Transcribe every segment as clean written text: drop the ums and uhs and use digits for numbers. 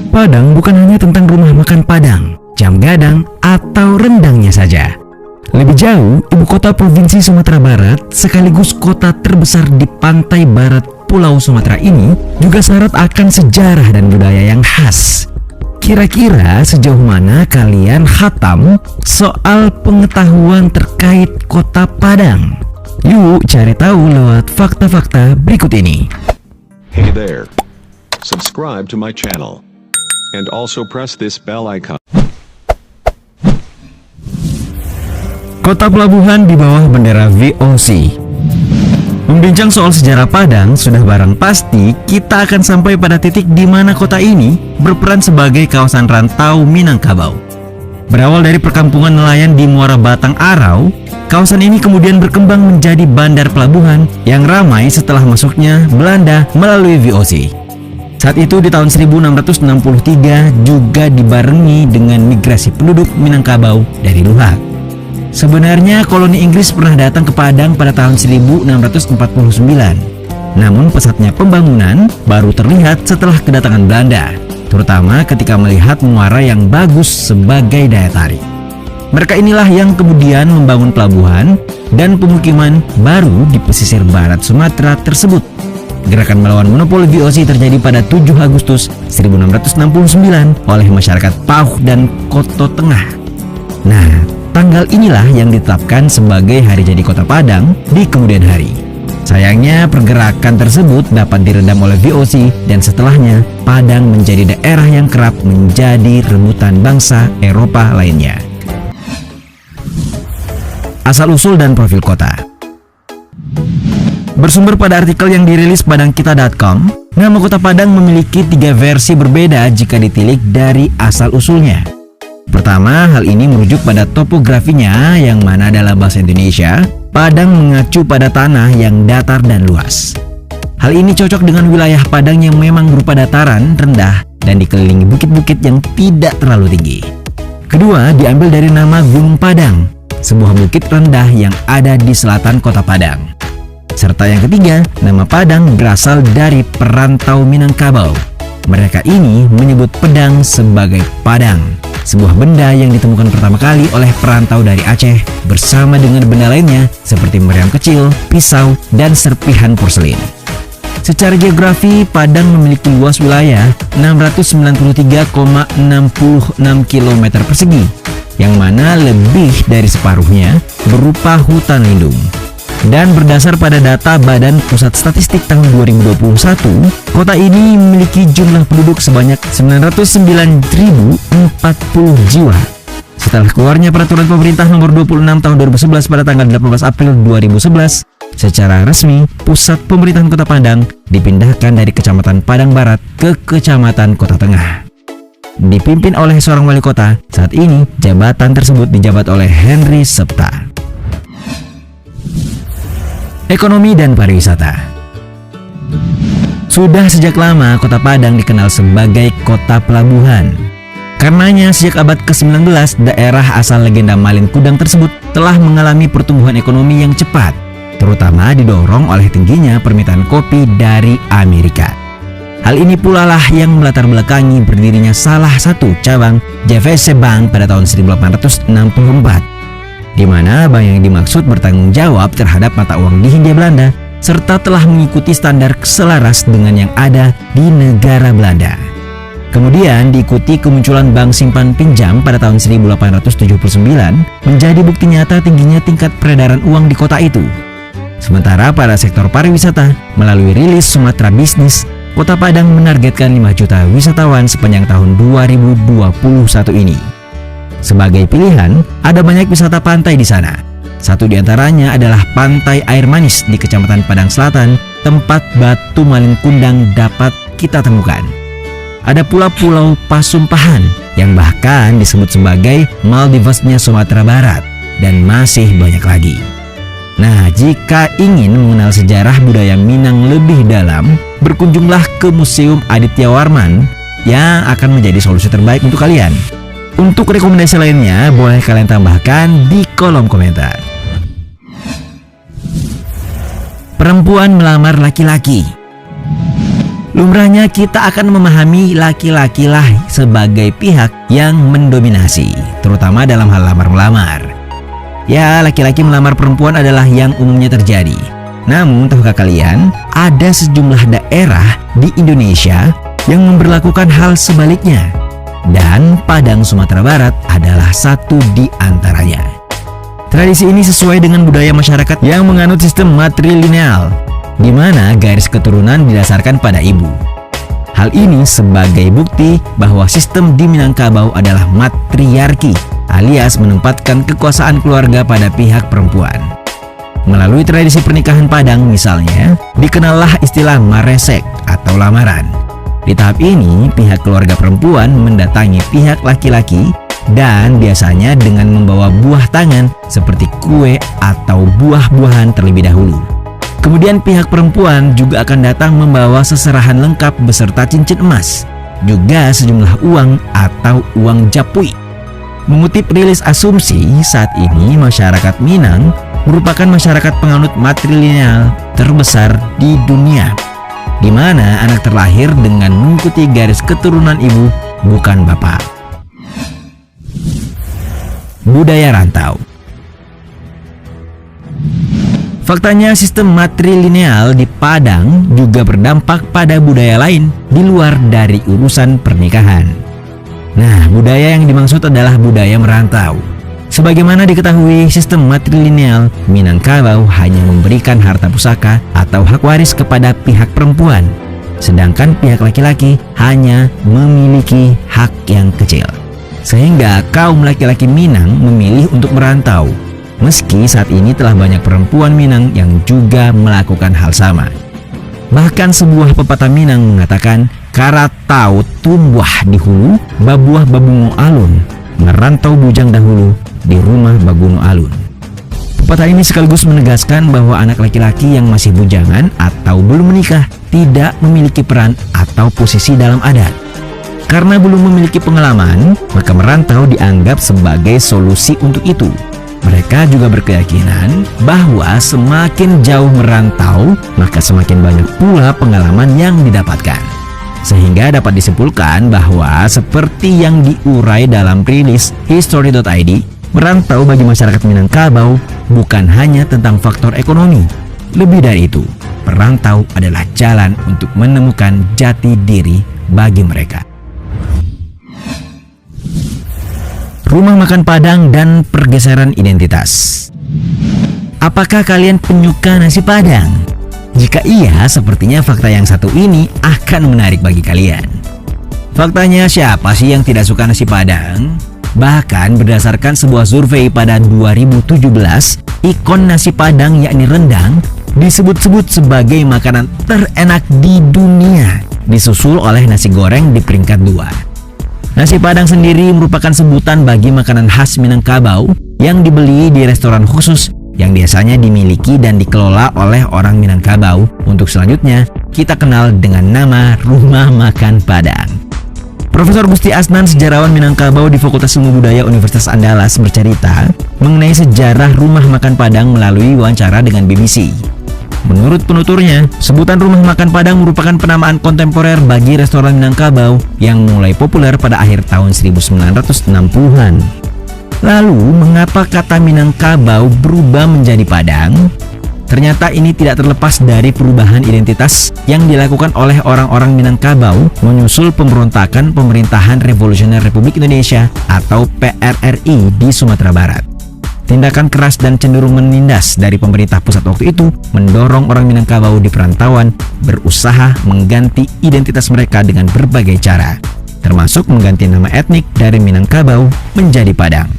Padang bukan hanya tentang rumah makan Padang, jam gadang, atau rendangnya saja. Lebih jauh, ibu kota Provinsi Sumatera Barat sekaligus kota terbesar di pantai barat Pulau Sumatera ini juga syarat akan sejarah dan budaya yang khas. Kira-kira sejauh mana kalian khatam soal pengetahuan terkait kota Padang? Yuk cari tahu lewat fakta-fakta berikut ini. Hey there, subscribe to my channel. And also press this bell icon. Kota pelabuhan di bawah bendera VOC. Membincang soal sejarah Padang, sudah barang pasti kita akan sampai pada titik di mana kota ini berperan sebagai kawasan rantau Minangkabau. Berawal dari perkampungan nelayan di Muara Batang Arau, kawasan ini kemudian berkembang menjadi bandar pelabuhan yang ramai setelah masuknya Belanda melalui VOC. Saat itu di tahun 1663 juga dibarengi dengan migrasi penduduk Minangkabau dari Luhak. Sebenarnya koloni Inggris pernah datang ke Padang pada tahun 1649. Namun pesatnya pembangunan baru terlihat setelah kedatangan Belanda, terutama ketika melihat muara yang bagus sebagai daya tarik. Mereka inilah yang kemudian membangun pelabuhan dan pemukiman baru di pesisir barat Sumatera tersebut. Gerakan melawan monopoli VOC terjadi pada 7 Agustus 1669 oleh masyarakat Pauh dan Koto Tengah. Nah, tanggal inilah yang ditetapkan sebagai hari jadi kota Padang di kemudian hari. Sayangnya pergerakan tersebut dapat diredam oleh VOC dan setelahnya Padang menjadi daerah yang kerap menjadi rebutan bangsa Eropa lainnya. Asal-usul dan profil kota. Bersumber pada artikel yang dirilis padangkita.com, nama kota Padang memiliki 3 versi berbeda jika ditilik dari asal-usulnya. Pertama, hal ini merujuk pada topografinya yang mana dalam bahasa Indonesia, Padang mengacu pada tanah yang datar dan luas. Hal ini cocok dengan wilayah Padang yang memang berupa dataran rendah dan dikelilingi bukit-bukit yang tidak terlalu tinggi. Kedua, diambil dari nama Gunung Padang, sebuah bukit rendah yang ada di selatan kota Padang. Serta yang ketiga, nama Padang berasal dari perantau Minangkabau. Mereka ini menyebut pedang sebagai Padang, sebuah benda yang ditemukan pertama kali oleh perantau dari Aceh bersama dengan benda lainnya seperti meriam kecil, pisau, dan serpihan porselin. Secara geografi, Padang memiliki luas wilayah 693,66 km persegi, yang mana lebih dari separuhnya berupa hutan lindung. Dan berdasar pada data Badan Pusat Statistik tahun 2021, kota ini memiliki jumlah penduduk sebanyak 909.040 jiwa. Setelah keluarnya peraturan pemerintah nomor 26 tahun 2011 pada tanggal 18 April 2011, secara resmi pusat pemerintahan kota Padang dipindahkan dari Kecamatan Padang Barat ke Kecamatan Kota Tengah. Dipimpin oleh seorang wali kota, saat ini jabatan tersebut dijabat oleh Henry Septa. Ekonomi dan pariwisata. Sudah sejak lama kota Padang dikenal sebagai kota pelabuhan. Karenanya sejak abad ke-19 daerah asal legenda Malin Kundang tersebut telah mengalami pertumbuhan ekonomi yang cepat, terutama didorong oleh tingginya permintaan kopi dari Amerika. Hal ini pula lah yang melatar belakangi berdirinya salah satu cabang JVC Bank pada tahun 1864. Di mana bank yang dimaksud bertanggung jawab terhadap mata uang di Hindia Belanda serta telah mengikuti standar selaras dengan yang ada di negara Belanda. Kemudian diikuti kemunculan bank simpan pinjam pada tahun 1879 menjadi bukti nyata tingginya tingkat peredaran uang di kota itu. Sementara pada sektor pariwisata, melalui rilis Sumatera Bisnis, kota Padang menargetkan 5 juta wisatawan sepanjang tahun 2021 ini. Sebagai pilihan, ada banyak wisata pantai di sana. Satu di antaranya adalah Pantai Air Manis di Kecamatan Padang Selatan, tempat batu Malin Kundang dapat kita temukan. Ada pula Pulau Pasumpahan yang bahkan disebut sebagai Maldivesnya Sumatera Barat, dan masih banyak lagi. Nah, jika ingin mengenal sejarah budaya Minang lebih dalam, berkunjunglah ke Museum Aditya Warman yang akan menjadi solusi terbaik untuk kalian. Untuk rekomendasi lainnya, boleh kalian tambahkan di kolom komentar. Perempuan melamar laki-laki. Lumrahnya kita akan memahami laki-laki lah sebagai pihak yang mendominasi, terutama dalam hal lamar-melamar. Ya, laki-laki melamar perempuan adalah yang umumnya terjadi. Namun, tahukah kalian, ada sejumlah daerah di Indonesia yang memberlakukan hal sebaliknya. Dan Padang, Sumatera Barat adalah satu di antaranya. Tradisi ini sesuai dengan budaya masyarakat yang menganut sistem matrilineal, di mana garis keturunan didasarkan pada ibu. Hal ini sebagai bukti bahwa sistem di Minangkabau adalah matriarki, alias menempatkan kekuasaan keluarga pada pihak perempuan. Melalui tradisi pernikahan Padang misalnya, dikenallah istilah maresek atau lamaran. Di tahap ini, pihak keluarga perempuan mendatangi pihak laki-laki dan biasanya dengan membawa buah tangan seperti kue atau buah-buahan terlebih dahulu. Kemudian pihak perempuan juga akan datang membawa seserahan lengkap beserta cincin emas, juga sejumlah uang atau uang japui. Mengutip rilis Asumsi, saat ini masyarakat Minang merupakan masyarakat penganut matrilineal terbesar di dunia, di mana anak terlahir dengan mengikuti garis keturunan ibu, bukan bapak. Budaya rantau. Faktanya sistem matrilineal di Padang juga berdampak pada budaya lain di luar dari urusan pernikahan. Nah, budaya yang dimaksud adalah budaya merantau. Sebagaimana diketahui, sistem matrilineal Minangkabau hanya memberikan harta pusaka atau hak waris kepada pihak perempuan, sedangkan pihak laki-laki hanya memiliki hak yang kecil. Sehingga kaum laki-laki Minang memilih untuk merantau. Meski saat ini telah banyak perempuan Minang yang juga melakukan hal sama. Bahkan sebuah pepatah Minang mengatakan, "Karatau tumbuh di hulu, babuah babungo alun, merantau bujang dahulu di rumah baguno alun." Pepatah ini sekaligus menegaskan bahwa anak laki-laki yang masih bujangan atau belum menikah tidak memiliki peran atau posisi dalam adat. Karena belum memiliki pengalaman, maka merantau dianggap sebagai solusi untuk itu. Mereka juga berkeyakinan bahwa semakin jauh merantau, maka semakin banyak pula pengalaman yang didapatkan. Sehingga dapat disimpulkan bahwa seperti yang diurai dalam rilis history.id, merantau bagi masyarakat Minangkabau bukan hanya tentang faktor ekonomi. Lebih dari itu, perantau adalah jalan untuk menemukan jati diri bagi mereka. Rumah makan Padang dan pergeseran identitas. Apakah kalian penyuka nasi Padang? Jika iya, sepertinya fakta yang satu ini akan menarik bagi kalian. Faktanya, siapa sih yang tidak suka nasi Padang? Bahkan berdasarkan sebuah survei pada 2017, ikon nasi Padang yakni rendang disebut-sebut sebagai makanan terenak di dunia, disusul oleh nasi goreng di peringkat 2. Nasi Padang sendiri merupakan sebutan bagi makanan khas Minangkabau yang dibeli di restoran khusus yang biasanya dimiliki dan dikelola oleh orang Minangkabau. Untuk selanjutnya, kita kenal dengan nama Rumah Makan Padang. Profesor Gusti Asnan, sejarawan Minangkabau di Fakultas Ilmu Budaya Universitas Andalas, bercerita mengenai sejarah Rumah Makan Padang melalui wawancara dengan BBC. Menurut penuturnya, sebutan Rumah Makan Padang merupakan penamaan kontemporer bagi restoran Minangkabau yang mulai populer pada akhir tahun 1960-an. Lalu, mengapa kata Minangkabau berubah menjadi Padang? Ternyata ini tidak terlepas dari perubahan identitas yang dilakukan oleh orang-orang Minangkabau menyusul pemberontakan Pemerintahan Revolusioner Republik Indonesia atau PRRI di Sumatera Barat. Tindakan keras dan cenderung menindas dari pemerintah pusat waktu itu mendorong orang Minangkabau di perantauan berusaha mengganti identitas mereka dengan berbagai cara, termasuk mengganti nama etnik dari Minangkabau menjadi Padang.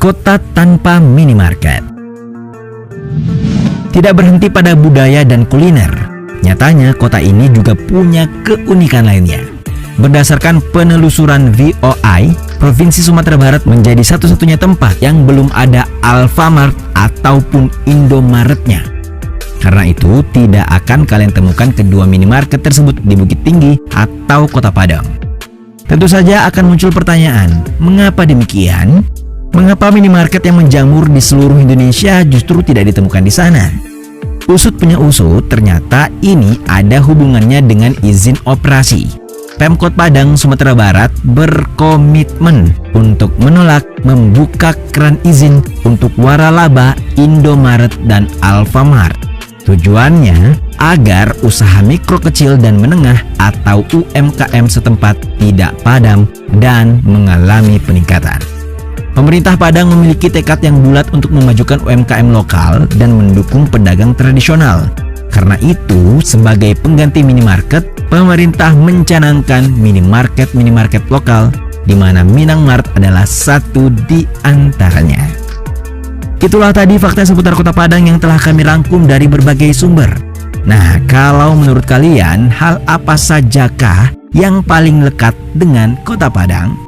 Kota tanpa minimarket. Tidak berhenti pada budaya dan kuliner, nyatanya kota ini juga punya keunikan lainnya. Berdasarkan penelusuran VOI, Provinsi Sumatera Barat menjadi satu-satunya tempat yang belum ada Alfamart ataupun Indomaretnya. Karena itu, tidak akan kalian temukan kedua minimarket tersebut di Bukit Tinggi atau Kota Padang. Tentu saja akan muncul pertanyaan, mengapa demikian? Mengapa minimarket yang menjamur di seluruh Indonesia justru tidak ditemukan di sana? Usut punya usut, ternyata ini ada hubungannya dengan izin operasi. Pemkot Padang, Sumatera Barat berkomitmen untuk menolak membuka keran izin untuk waralaba, Indomaret, dan Alfamart. Tujuannya agar usaha mikro kecil dan menengah atau UMKM setempat tidak padam dan mengalami peningkatan. Pemerintah Padang memiliki tekad yang bulat untuk memajukan UMKM lokal dan mendukung pedagang tradisional. Karena itu, sebagai pengganti minimarket, pemerintah mencanangkan minimarket lokal, di mana Minangmart adalah satu di antaranya. Itulah tadi fakta seputar Kota Padang yang telah kami rangkum dari berbagai sumber. Nah, kalau menurut kalian, hal apa sajakah yang paling lekat dengan Kota Padang?